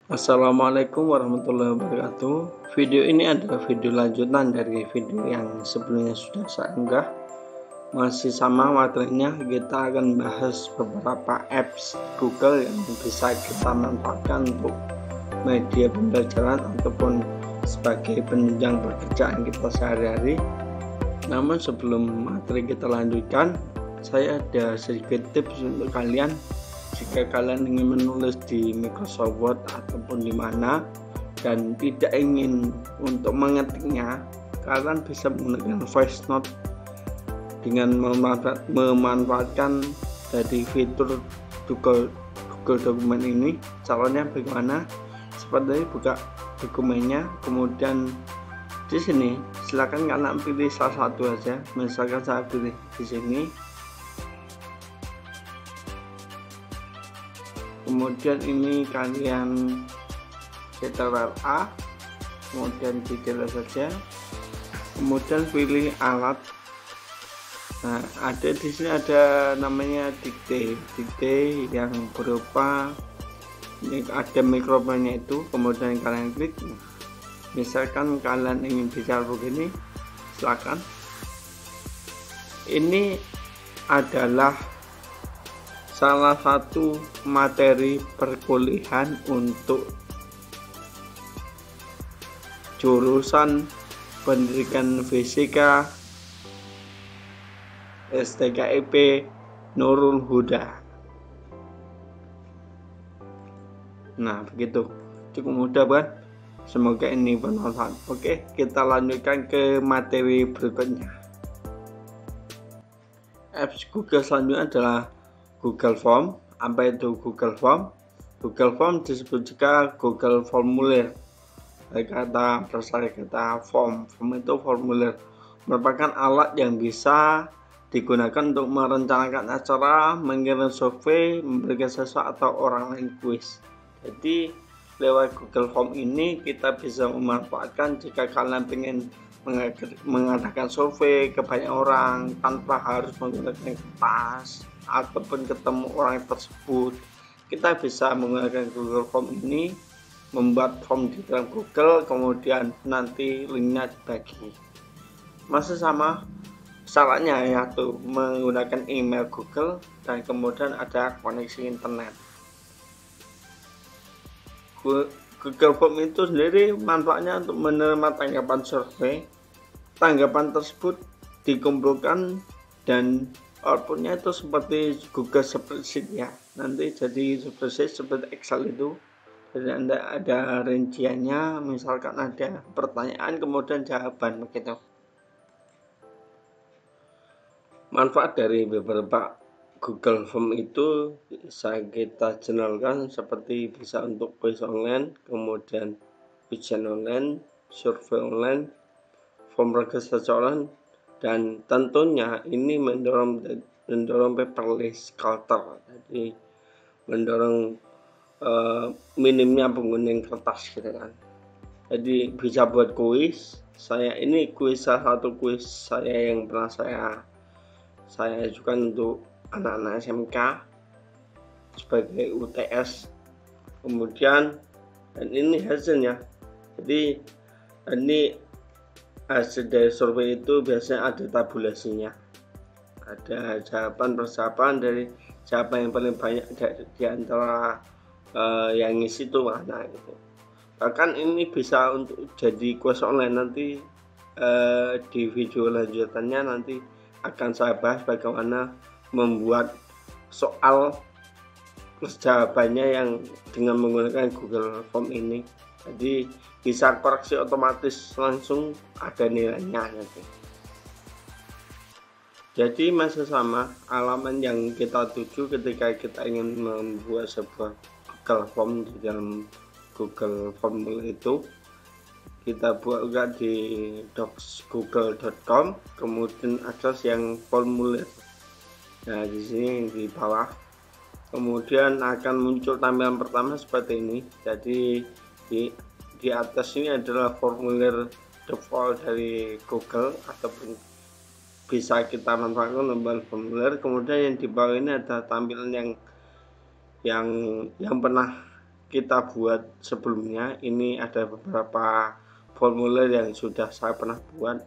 Assalamualaikum warahmatullahi wabarakatuh. Video ini adalah video lanjutan dari video yang sebelumnya sudah saya unggah. Masih sama materinya, kita akan bahas beberapa apps Google yang bisa kita manfaatkan untuk media pembelajaran ataupun sebagai penunjang pekerjaan kita sehari-hari. Namun sebelum materi kita lanjutkan, saya ada sedikit tips untuk kalian. Jika kalian ingin menulis di Microsoft Word ataupun di mana dan tidak ingin untuk mengetiknya, kalian bisa menggunakan voice note dengan memanfaatkan dari fitur Google Dokumen ini. Caranya bagaimana? Seperti buka dokumennya, kemudian di sini silakan kalian pilih salah satu aja. Misalkan saya pilih di sini. Kemudian ini kalian Ctrl A, kemudian detail saja, kemudian pilih alat. Nah, ada di sini ada namanya dikte yang berupa ini ada mikrofonnya itu, kemudian kalian klik. Misalkan kalian ingin bicara begini, silakan. Ini adalah salah satu materi perkuliahan untuk jurusan pendidikan fisika STKIP Nurul Huda. Nah, begitu. Cukup mudah kan? Semoga ini bermanfaat. Oke, kita lanjutkan ke materi berikutnya. Apps Google selanjutnya adalah Google Form. Apa itu Google Form? Google Form disebut juga Google Formulir. Kata form itu formulir, merupakan alat yang bisa digunakan untuk merencanakan acara, mengirim survei, memberikan sesuatu atau orang lain kuis. Jadi lewat Google Form ini kita bisa memanfaatkan jika kalian ingin mengadakan survei ke banyak orang tanpa harus menggunakan kertas ataupun ketemu orang tersebut. Kita bisa menggunakan Google Form ini, membuat form di dalam Google, kemudian nanti linknya dibagi. Masih sama syaratnya, yaitu menggunakan email Google dan kemudian ada koneksi internet. Google Form itu sendiri manfaatnya untuk menerima tanggapan survei. Tanggapan tersebut dikumpulkan dan outputnya itu seperti Google Spreadsheet ya. Nanti jadi spreadsheet seperti Excel itu. Jadi ada rinciannya, misalkan ada pertanyaan kemudian jawaban begitu. Manfaat dari beberapa Google Form itu bisa kita generalkan seperti bisa untuk quiz online, kemudian ujian online, survei online, form registrasi online, dan tentunya ini mendorong paperless culture, jadi mendorong minimnya penggunaan kertas gitu kan. Jadi bisa buat kuis. Ini kuis, salah satu kuis saya yang pernah saya ajukan untuk anak-anak SMK sebagai UTS. Kemudian dan ini hasilnya. Jadi ini hasil dari survei itu biasanya ada tabulasinya, ada jawaban persiapan dari jawaban yang paling banyak di antara yang ngisi itu mana gitu. Bahkan ini bisa untuk jadi kuis online. Nanti di video lanjutannya nanti akan saya bahas bagaimana membuat soal plus jawabannya yang dengan menggunakan Google Form ini. Jadi bisa koreksi otomatis langsung ada nilainya nanti. Jadi masih sama halaman yang kita tuju ketika kita ingin membuat sebuah Google Form. Di dalam Google Form itu kita buat juga di docs.google.com, kemudian akses yang formulir. Nah, di sini di bawah kemudian akan muncul tampilan pertama seperti ini. Jadi di atas ini adalah formulir default dari Google ataupun bisa kita manfaatkan lembar formulir. Kemudian yang di bawah ini ada tampilan yang pernah kita buat sebelumnya. Ini ada beberapa formulir yang sudah saya pernah buat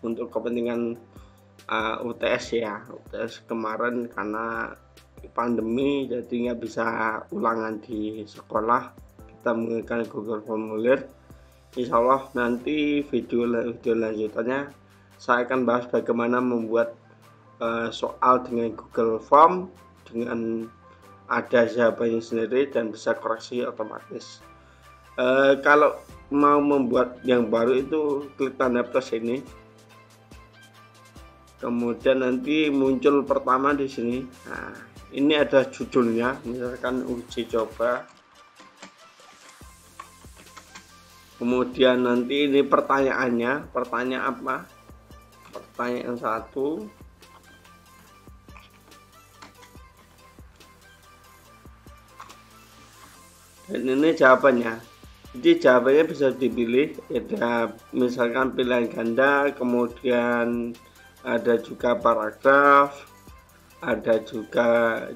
untuk kepentingan UTS ya, UTS kemarin karena pandemi jadi nggak bisa ulangan di sekolah, kita menggunakan Google Formulir. Insya Allah nanti video lanjutannya saya akan bahas bagaimana membuat soal dengan Google Form dengan ada jawabannya sendiri dan bisa koreksi otomatis. Kalau mau membuat yang baru itu klik tanda plus ini, kemudian nanti muncul pertama di sini. Nah, ini ada judulnya, misalkan uji coba. Kemudian nanti ini pertanyaannya, pertanyaan apa? Pertanyaan 1. Dan ini jawabannya. Jadi jawabannya bisa dipilih, ada misalkan pilihan ganda, kemudian ada juga paragraf, ada juga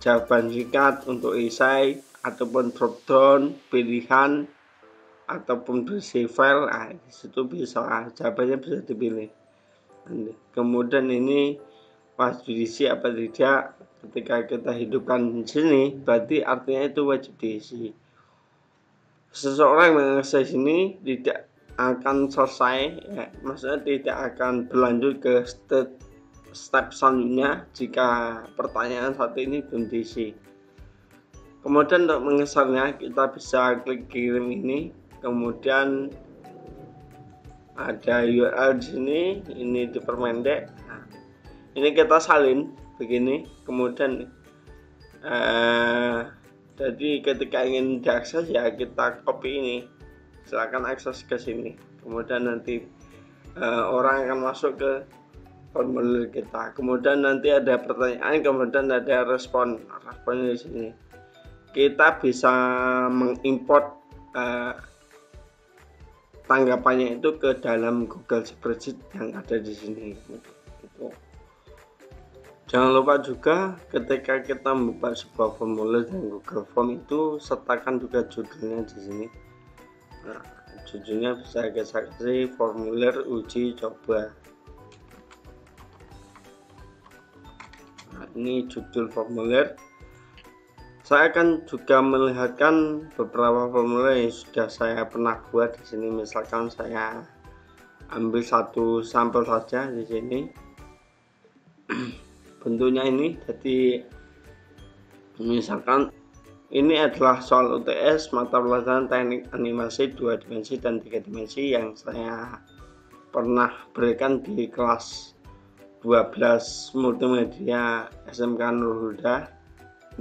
jawaban singkat untuk esai, ataupun drop down pilihan, ataupun berisi file. Nah, disitu bisa jawabannya bisa dipilih. Kemudian ini wajib diisi apa tidak. Ketika kita hidupkan di sini, berarti artinya itu wajib diisi. Seseorang yang mengakses ini tidak akan selesai, ya, maksudnya tidak akan berlanjut ke step selanjutnya jika pertanyaan satu ini belum diisi. Kemudian untuk mengesannya kita bisa klik kirim ini, kemudian ada URL di sini, ini diperpendek. Nah, ini kita salin begini, kemudian jadi ketika ingin diakses ya kita copy ini, silakan akses ke sini, kemudian nanti orang akan masuk ke formulir kita, kemudian nanti ada pertanyaan, kemudian ada responnya di sini. Kita bisa mengimport tanggapannya itu ke dalam Google Spreadsheet yang ada di sini. Itu. Jangan lupa juga ketika kita membuat sebuah formulir dengan Google Form itu sertakan juga judulnya di sini. Nah, judulnya bisa kita kasih formulir uji coba. Nah, ini judul formulir. Saya akan juga melihatkan beberapa formulir yang sudah saya pernah buat di sini. Misalkan saya ambil satu sampel saja di sini. Bentuknya ini, jadi misalkan ini adalah soal UTS mata pelajaran teknik animasi 2 dimensi dan 3 dimensi yang saya pernah berikan di kelas 12 multimedia SMK Nurul Huda.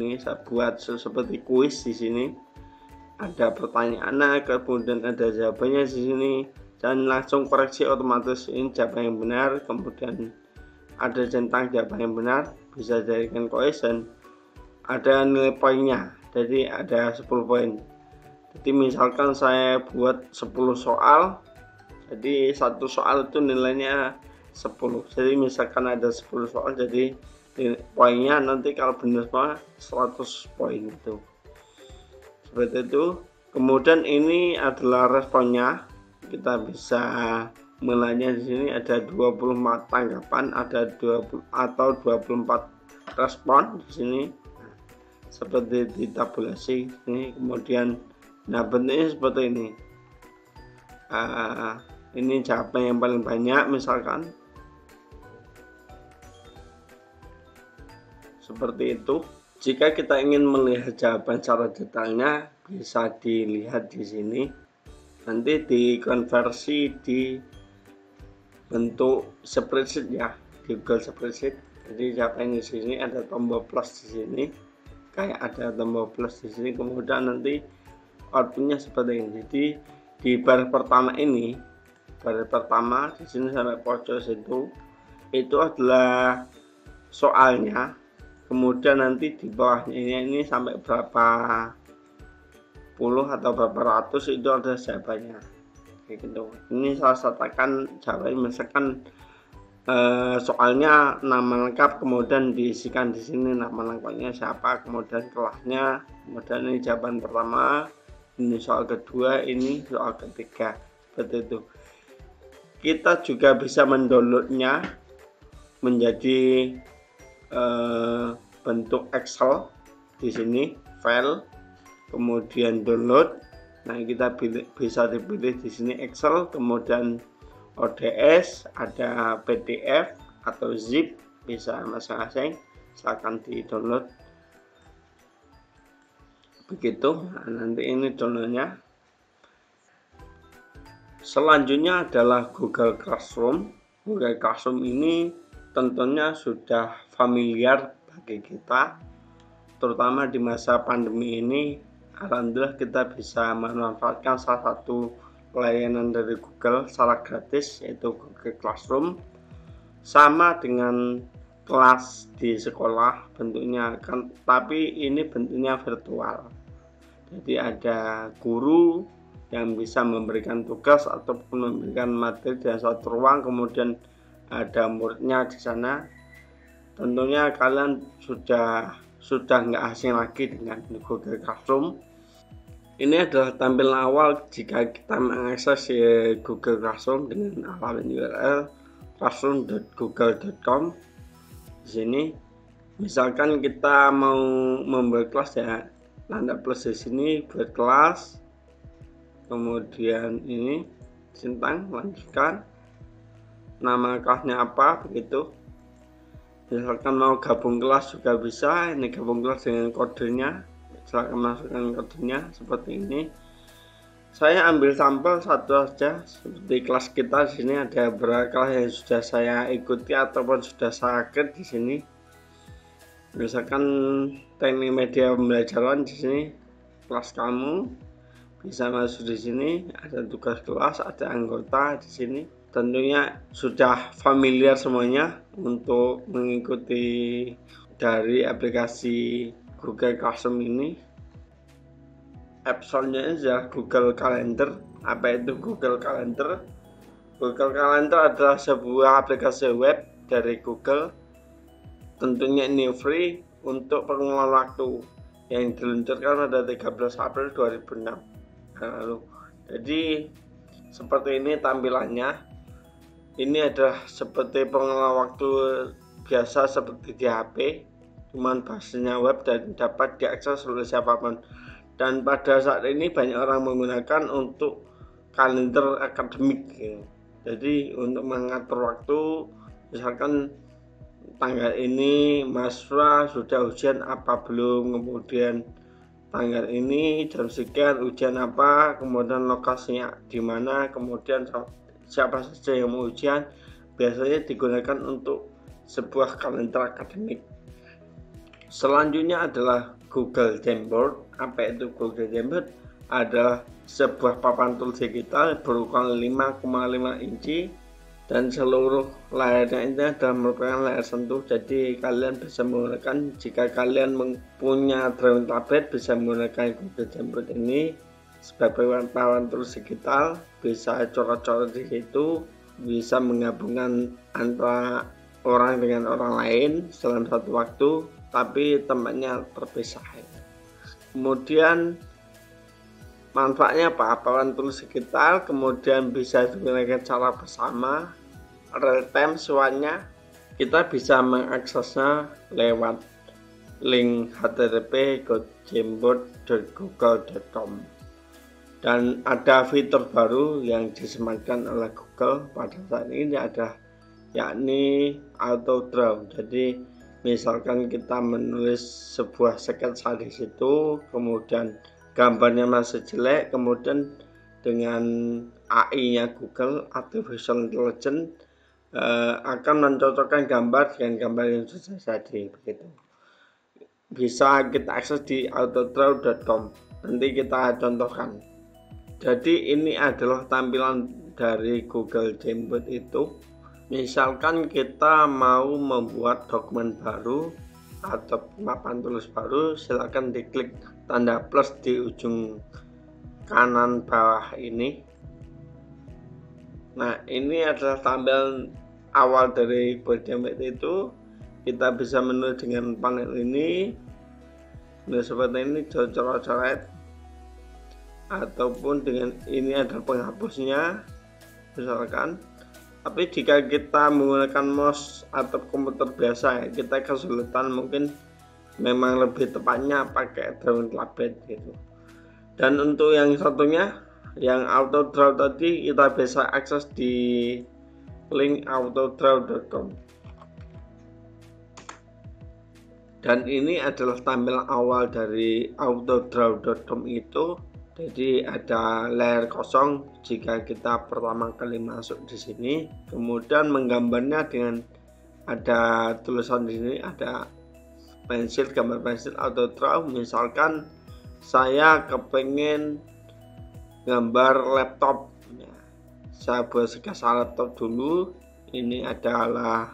Ini saya buat seperti kuis di sini. Ada pertanyaannya, kemudian ada jawabannya di sini, dan langsung koreksi otomatis. Ini jawaban yang benar, kemudian ada centang jawaban yang benar, bisa jadikan question, ada nilai poinnya, jadi ada 10 poin. Jadi misalkan saya buat 10 soal, jadi satu soal itu nilainya 10. Jadi misalkan ada 10 soal, jadi poinnya nanti kalau benar semua 100 poin itu. Seperti itu. Kemudian ini adalah responnya. Kita bisa mulainya di sini ada 24 tanggapan, ada 20 atau 24 respon di sini. Nah, seperti di tabulasi ini. Kemudian nah bentuknya seperti ini. Ini jawaban yang paling banyak misalkan. Seperti itu. Jika kita ingin melihat jawaban secara detailnya bisa dilihat di sini. Nanti dikonversi di bentuk spreadsheet ya, di Google Spreadsheet. Jadi jawaban di sini ada tombol plus di sini, kayak ada tombol plus di sini. Kemudian nanti outputnya seperti ini. Jadi di baris pertama ini, baris pertama di sini sampai pojok situ, itu adalah soalnya. Kemudian nanti di bawahnya ini sampai berapa puluh atau berapa ratus itu ada jawabannya. Gitu. Ini saya sertakan jawabannya, misalkan soalnya nama lengkap, kemudian diisikan di sini nama lengkapnya siapa, kemudian kelasnya, kemudian ini jawaban pertama, Ini soal kedua, ini soal ketiga. Seperti itu. Kita juga bisa mendownloadnya menjadi bentuk Excel di sini, file, kemudian download. Nah, kita bisa dipilih di sini Excel, kemudian ODS, ada PDF atau zip, bisa masing-masing. Silakan di download. Begitu. Nah, nanti ini downloadnya. Selanjutnya adalah Google Classroom. Google Classroom ini tentunya sudah familiar bagi kita, terutama di masa pandemi ini. Alhamdulillah kita bisa memanfaatkan salah satu layanan dari Google secara gratis, yaitu Google Classroom. Sama dengan kelas di sekolah bentuknya kan, tapi ini bentuknya virtual. Jadi ada guru yang bisa memberikan tugas ataupun memberikan materi di satu ruang, kemudian ada muridnya di sana. Tentunya kalian sudah nggak asing lagi dengan Google Classroom. Ini adalah tampilan awal jika kita mengakses Google Classroom dengan alamat URL classroom.google.com. Di sini, misalkan kita mau membuat kelas, ya tanda plus di sini buat kelas, kemudian ini centang lanjutkan. Nama kelasnya apa, begitu. Misalkan mau gabung kelas juga bisa. Ini gabung kelas dengan kodenya, silakan masukkan kodenya seperti ini. Saya ambil sampel satu saja, seperti kelas kita. Di sini ada beberapa kelas yang sudah saya ikuti ataupun sudah saya create di sini. Misalkan teknik media pembelajaran, di sini kelas kamu bisa masuk di sini. Ada tugas kelas, ada anggota di sini. Tentunya sudah familiar semuanya untuk mengikuti dari aplikasi Google Classroom ini. App-nya adalah Google Calendar. Apa itu Google Calendar? Google Calendar adalah sebuah aplikasi web dari Google. Tentunya ini free untuk pengelolaan waktu, yang diluncurkan pada 13 April 2006 lalu. Jadi seperti ini tampilannya. Ini adalah seperti pengelola waktu biasa seperti di HP, cuman bahasanya web dan dapat diakses oleh siapapun. Dan pada saat ini banyak orang menggunakan untuk kalender akademik, ya. Jadi untuk mengatur waktu, misalkan tanggal ini mahasiswa sudah ujian apa belum, kemudian tanggal ini jam sekian ujian apa, kemudian lokasinya di mana, kemudian siapa saja yang mau ujian. Biasanya digunakan untuk sebuah kalender akademik. Selanjutnya adalah Google Jamboard. Apa itu Google Jamboard? Adalah sebuah papan tulis digital berukuran 5,5 inci dan seluruh layarnya ini adalah merupakan layar sentuh. Jadi kalian bisa menggunakan, jika kalian punya drawing tablet, bisa menggunakan Google Jamboard ini sebagai papan tulis digital. Bisa coret-coret di situ, bisa menggabungkan antara orang dengan orang lain dalam satu waktu, tapi tempatnya terpisah. Kemudian manfaatnya apa? Papan tulis digital kemudian bisa digunakan secara bersama, real time semuanya. Kita bisa mengaksesnya lewat link http://jamboard.google.com. Dan ada fitur baru yang disematkan oleh Google pada saat ini, ada yakni auto draw. Jadi misalkan kita menulis sebuah sketsa di situ, kemudian gambarnya masih jelek, kemudian dengan AI-nya Google, Artificial Intelligence, akan mencocokkan gambar dengan gambar yang sudah jadi, begitu. Bisa kita akses di autodraw.com. Nanti kita contohkan. Jadi ini adalah tampilan dari Google Jamboard itu. Misalkan kita mau membuat dokumen baru atau papan tulis baru, silakan diklik tanda plus di ujung kanan bawah ini. Nah, ini adalah tampilan awal dari Google Jamboard itu. Kita bisa menulis dengan panel ini. Nah, seperti ini, coret-coret. ataupun dengan ini ada penghapusnya misalkan. Tapi jika kita menggunakan mouse atau komputer biasa ya, kita kesulitan, mungkin memang lebih tepatnya pakai draw tablet gitu. Dan untuk yang satunya, yang auto draw tadi, kita bisa akses di link autodraw.com. Dan ini adalah tampilan awal dari autodraw.com itu. Jadi ada layar kosong jika kita pertama kali masuk di sini, kemudian menggambarnya dengan ada tulisan di sini, ada pensil, gambar pensil auto draw. Misalkan saya kepengen gambar laptop, ya, saya buat sketsa laptop dulu. Ini adalah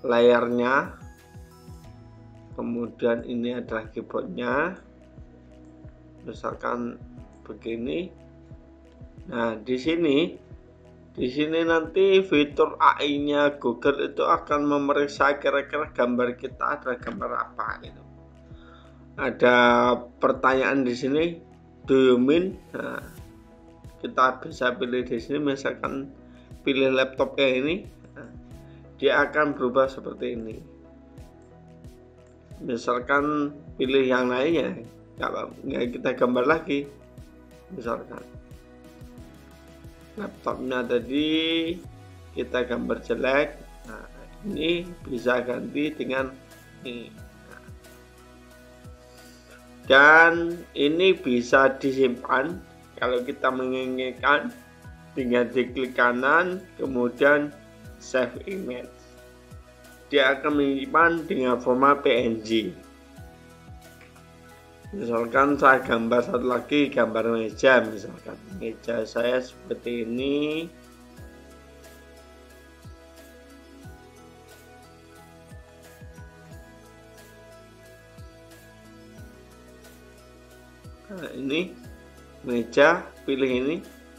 layarnya, kemudian ini adalah keyboardnya, misalkan begini. Nah, di sini nanti fitur AI-nya Google itu akan memeriksa kira-kira gambar kita adalah gambar apa gitu. Ada pertanyaan di sini, do you mean? Nah, kita bisa pilih di sini, misalkan pilih laptop kayak ini, nah, dia akan berubah seperti ini. Misalkan pilih yang lainnya, kalau nggak kita gambar lagi, misalkan laptopnya tadi kita gambar jelek, nah ini bisa ganti dengan ini. Dan ini bisa disimpan kalau kita menginginkan, tinggal diklik kanan kemudian save image, dia akan menyimpan dengan format PNG. Misalkan saya gambar satu lagi, gambar meja, misalkan meja saya seperti ini. Nah, ini meja, pilih ini,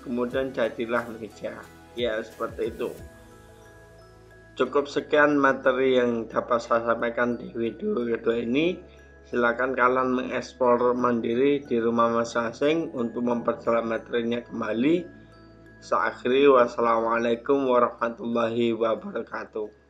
kemudian jadilah meja. Ya, seperti itu. Cukup sekian materi yang dapat saya sampaikan di video kedua ini. Silakan kalian mengeksplor mandiri di rumah masing-masing untuk memperdalam materinya kembali. Saya akhiri, wassalamualaikum warahmatullahi wabarakatuh.